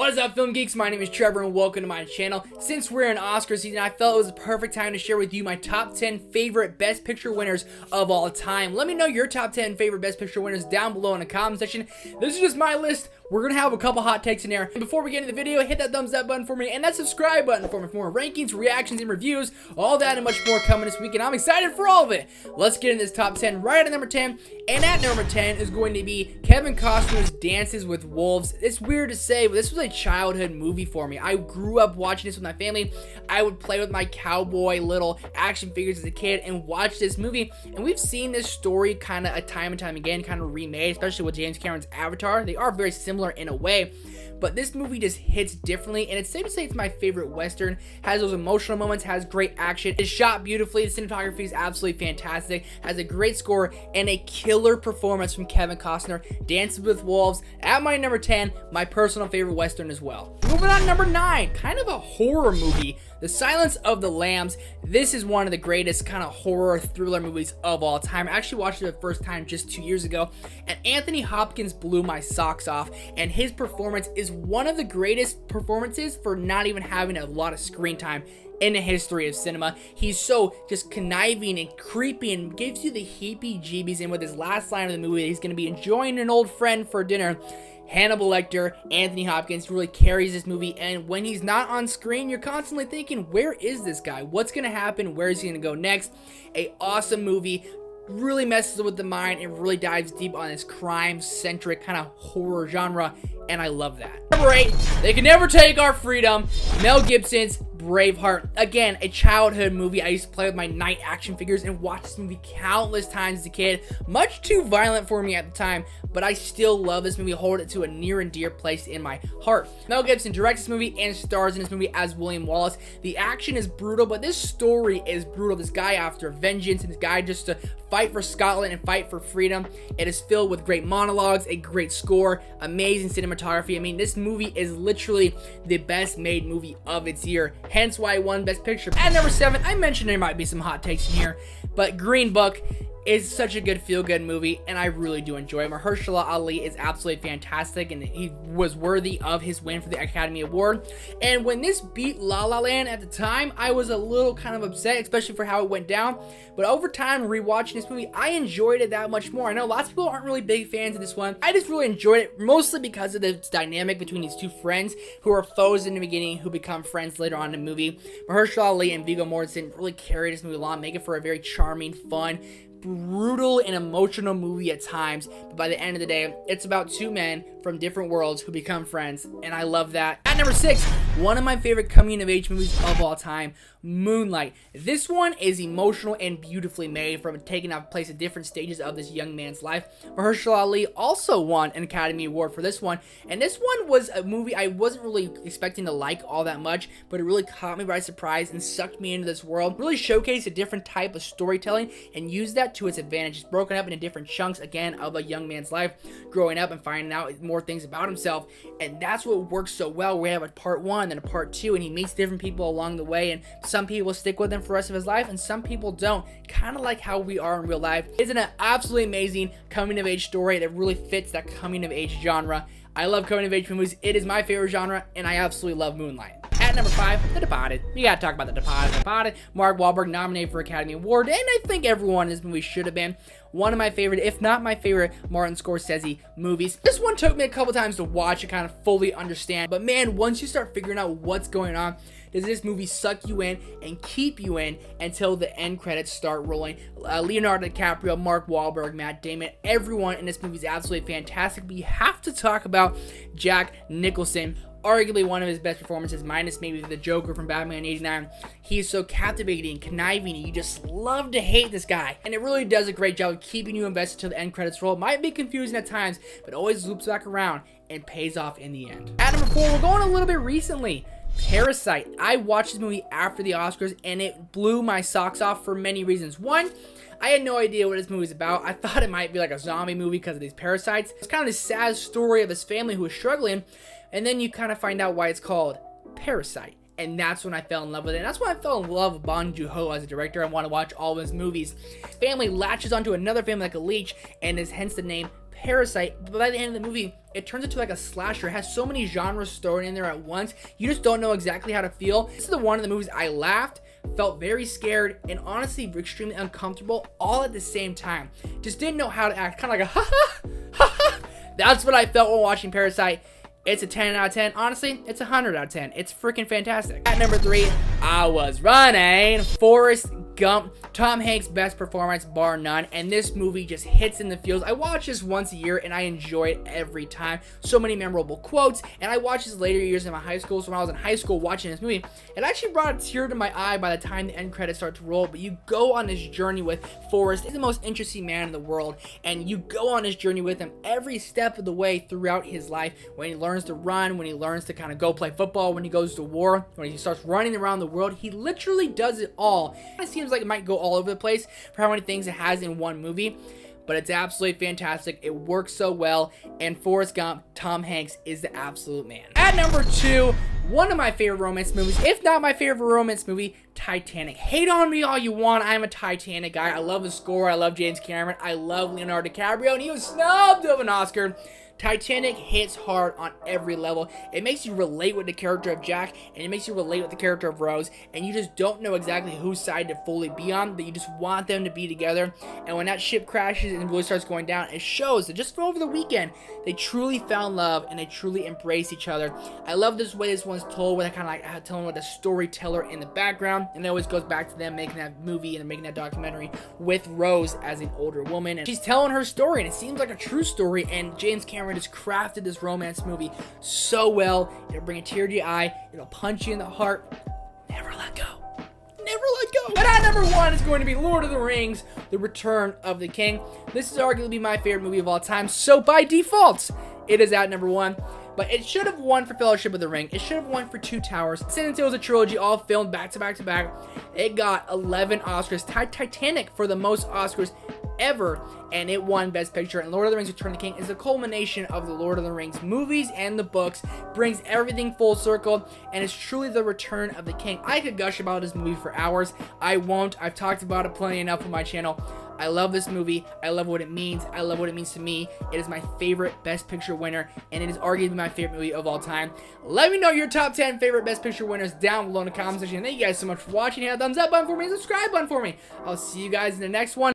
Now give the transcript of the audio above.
What is up, film geeks? My name is Trevor and welcome to my channel. Since we're in Oscar season, I felt it was a perfect time to share with you my top 10 favorite Best Picture winners of all time. Let me know your top 10 favorite Best Picture winners down below in the comment section. This is just my list. We're going to have a couple hot takes in there. And before we get into the video, hit that thumbs up button for me and that subscribe button for me for more rankings, reactions, and reviews. All that and much more coming this week, and I'm excited for all of it. Let's get into this top 10 right at number 10. And at number 10 is going to be Kevin Costner's Dances with Wolves. It's weird to say, but this was a childhood movie for me. I grew up watching this with my family. I would play with my cowboy little action figures as a kid and watch this movie. And we've seen this story kind of a time and time again, kind of remade, especially with James Cameron's Avatar. They are very similar in a way, but this movie just hits differently, and it's safe to say it's my favorite Western. Has those emotional moments, has great action, it's shot beautifully, the cinematography is absolutely fantastic, has a great score, and a killer performance from Kevin Costner. Dances with Wolves, at my number 10, my personal favorite Western as well. Moving on to number 9, kind of a horror movie, The Silence of the Lambs. This is one of the greatest kind of horror thriller movies of all time. I actually watched it the first time just 2 years ago, and Anthony Hopkins blew my socks off, and his performance is one of the greatest performances for not even having a lot of screen time in the history of cinema. He's so just conniving and creepy and gives you the heebie-jeebies, and with his last line of the movie, he's going to be enjoying an old friend for dinner. Hannibal Lecter, Anthony Hopkins really carries this movie, and when he's not on screen, you're constantly thinking, where is this guy? What's going to happen? Where is he going to go next? A awesome movie. Really messes with the mind and really dives deep on this crime-centric kind of horror genre, and I love that. Number 8, They Can Never Take Our Freedom, Mel Gibson's Braveheart. Again, a childhood movie. I used to play with my knight action figures and watch this movie countless times as a kid. Much too violent for me at the time, but I still love this movie, hold it to a near and dear place in my heart. Mel Gibson directs this movie and stars in this movie as William Wallace. The action is brutal, but this story is brutal. This guy after vengeance and this guy just to fight for Scotland and fight for freedom. It is filled with great monologues, a great score, amazing cinematography. I mean, this movie is literally the best made movie of its year. Hence why it won Best Picture. At number 7, I mentioned there might be some hot takes in here, but Green Book is such a good feel-good movie, and I really do enjoy it. Mahershala Ali is absolutely fantastic, and he was worthy of his win for the Academy Award. And when this beat La La Land at the time, I was a little kind of upset, especially for how it went down. But over time, rewatching this movie, I enjoyed it that much more. I know lots of people aren't really big fans of this one. I just really enjoyed it, mostly because of the dynamic between these two friends who are foes in the beginning, who become friends later on in the movie. Mahershala Ali and Viggo Mortensen really carry this movie along, make it for a very charming, fun, brutal and emotional movie at times, but by the end of the day, it's about two men from different worlds who become friends, and I love that. At number 6, one of my favorite coming-of-age movies of all time, Moonlight. This one is emotional and beautifully made, from taking place at different stages of this young man's life. Mahershala Ali also won an Academy Award for this one, and this one was a movie I wasn't really expecting to like all that much, but it really caught me by surprise and sucked me into this world. Really showcased a different type of storytelling and used that to its advantage. It's broken up into different chunks, again, of a young man's life, growing up and finding out more things about himself, and that's what works so well. We have a part 1 and a part 2, and he meets different people along the way, and some people stick with him for the rest of his life, and some people don't, kind of like how we are in real life. It's an absolutely amazing coming-of-age story that really fits that coming-of-age genre. I love coming-of-age movies. It is my favorite genre, and I absolutely love Moonlight. At number 5, The Departed. You gotta talk about The Departed. Mark Wahlberg nominated for Academy Award, and I think everyone in this movie should have been. One of my favorite, if not my favorite, Martin Scorsese movies. This one took me a couple times to watch and kind of fully understand, but man, once you start figuring out what's going on, does this movie suck you in and keep you in until the end credits start rolling. Leonardo DiCaprio, Mark Wahlberg, Matt Damon, everyone in this movie is absolutely fantastic, but you have to talk about Jack Nicholson. Arguably one of his best performances, minus maybe the Joker from Batman '89. He's so captivating, conniving, and you just love to hate this guy. And it really does a great job of keeping you invested till the end credits roll. It might be confusing at times, but always loops back around and pays off in the end. At number 4, we're going a little bit recently. Parasite. I watched this movie after the Oscars, and it blew my socks off for many reasons. One, I had no idea what this movie was about. I thought it might be like a zombie movie because of these parasites. It's kind of this sad story of this family who is struggling, and then you kind of find out why it's called Parasite. And that's when I fell in love with it. And that's when I fell in love with Bong Joon-ho as a director. I want to watch all of his movies. His family latches onto another family like a leech, and is hence the name Parasite, but by the end of the movie, it turns into like a slasher. It has so many genres stored in there at once, you just don't know exactly how to feel. This is the one of the movies I laughed, felt very scared, and honestly extremely uncomfortable all at the same time. Just didn't know how to act, kind of like a ha ha ha ha. That's what I felt when watching Parasite. It's a 10 out of 10. Honestly, it's a 100 out of 10. It's freaking fantastic. At number 3, I was running. Forrest Gump. Tom Hanks' best performance, bar none. And this movie just hits in the feels. I watch this once a year and I enjoy it every time. So many memorable quotes. And I watched this later years in my high school. So when I was in high school watching this movie, it actually brought a tear to my eye by the time the end credits start to roll. But you go on this journey with Forrest. He's the most interesting man in the world. And you go on this journey with him every step of the way throughout his life. When he learns to run, when he learns to kind of go play football, when he goes to war, when he starts running around the world, he literally does it all. It seems like it might go all over the place for how many things it has in one movie, but it's absolutely fantastic. It works so well, and Forrest Gump, Tom Hanks, is the absolute man. At number 2, one of my favorite romance movies, if not my favorite romance movie, Titanic. Hate on me all you want, I'm a Titanic guy. I love the score, I love James Cameron, I love Leonardo DiCaprio, and he was snubbed of an Oscar. Titanic hits hard on every level. It makes you relate with the character of Jack, and it makes you relate with the character of Rose, and you just don't know exactly whose side to fully be on, but you just want them to be together. And when that ship crashes and really starts going down, it shows that just for over the weekend, they truly found love and they truly embrace each other. I love this way this one's told, where they kind of like telling with a storyteller in the background, and it always goes back to them making that movie and making that documentary with Rose as an older woman, and she's telling her story, and it seems like a true story, and James Cameron just crafted this romance movie so well. It'll bring a tear to your eye, it'll punch you in the heart. Never let go. Never let go. But at number 1 is going to be Lord of the Rings, The Return of the King. This is arguably my favorite movie of all time, so by default, it is at number 1. But it should have won for Fellowship of the Ring. It should have won for Two Towers. Since it was a trilogy all filmed back to back to back, it got 11 Oscars. Tied Titanic for the most Oscars ever, and it won Best Picture. And Lord of the Rings Return of the King is a culmination of the Lord of the Rings movies and the books, brings everything full circle, and it's truly the return of the king. I could gush about this movie for hours. I won't. I've talked about it plenty enough on my channel. I love this movie. I love what it means. I love what it means to me. It is my favorite Best Picture winner, and it is arguably my favorite movie of all time. Let me know your top 10 favorite Best Picture winners down below in the comment section. Thank you guys so much for watching. Hit that thumbs up button for me, subscribe button for me. I'll see you guys in the next one.